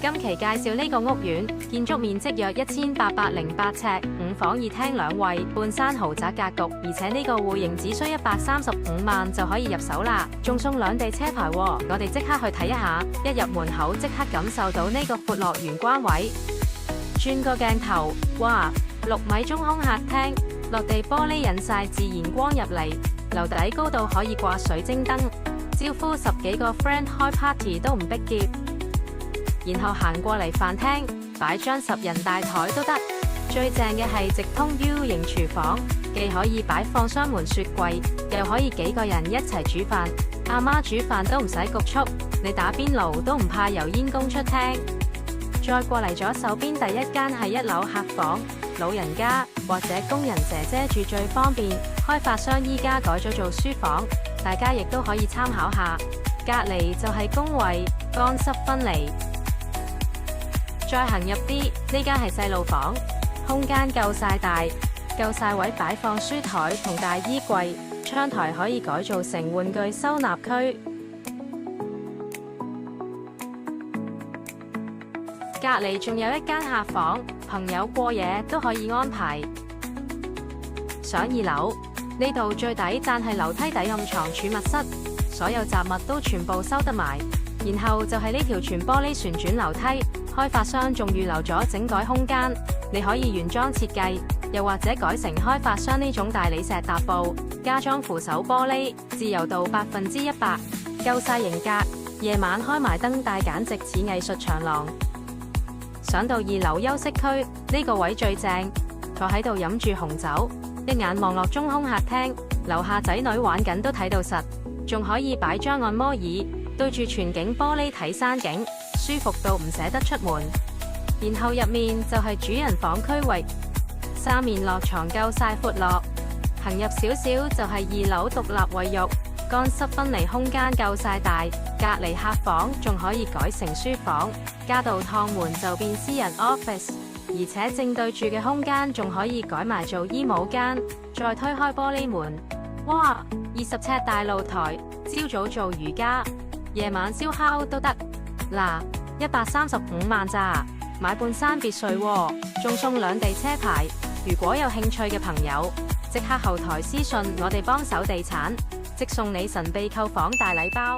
今期介紹呢個屋苑，建築面積約1808尺，5房2廳2衛，半山豪宅格局，而且呢個戶型只需135萬就可以入手啦，仲送兩地車牌喎。我哋即刻去睇一下，一入門口即刻感受到呢個闊落玄關位。轉個鏡頭，哇，6米中空客廳，落地玻璃引晒自然光入嚟，樓底高度可以掛水晶燈，招呼10幾個 friend 開 party 都唔逼傑。然後行過嚟飯廳，擺張10人大台都得。最正嘅係直通 U 型廚房，既可以擺放雙門雪櫃，又可以幾個人一齊煮飯。阿媽煮飯都唔使焗速，你打邊爐都唔怕油煙供出廳。再過嚟左手邊第一間係1樓客房，老人家或者工人姐姐住最方便。開發商依家改咗做書房，大家亦都可以參考下。隔籬就係公衛，乾濕分離。再行入啲，呢間係細路房，空間夠晒大，夠晒位擺放書台同大衣櫃，窗台可以改造成玩具收納區。隔籬仲有一間客房，朋友過夜都可以安排。上2樓，呢度最抵，但係樓梯底暗藏儲物室，所有雜物都全部收得埋。然後就係呢條全玻璃旋轉樓梯。開發商仲預留咗整改空間，你可以原裝設計，又或者改成開發商呢種大理石搭布，加裝扶手玻璃，自由度100%，夠晒型格。夜晚開埋燈帶，簡直似藝術長廊。上到2樓休息區，呢個位最正，坐喺度飲住紅酒，一眼望落中空客廳，樓下仔女玩緊都睇到實，仲可以擺張按摩椅，對住全景玻璃睇山景。舒服到唔捨得出門。然後入面就係主人房區域，3面落床夠晒闊落。行入少少就係2樓獨立衛浴，乾濕分離空間夠晒大。隔離客房仲可以改成書房，加道趟門就變私人 office， 而且正對住嘅空間仲可以改埋做衣帽間。再推開玻璃門，哇，20尺大露台，朝早做瑜伽，夜晚燒烤都得。嗱，135萬咋，買半山別墅喎，仲送兩地車牌。如果有興趣嘅朋友，即刻後台私信我哋幫手地產，即送你神秘購房大禮包。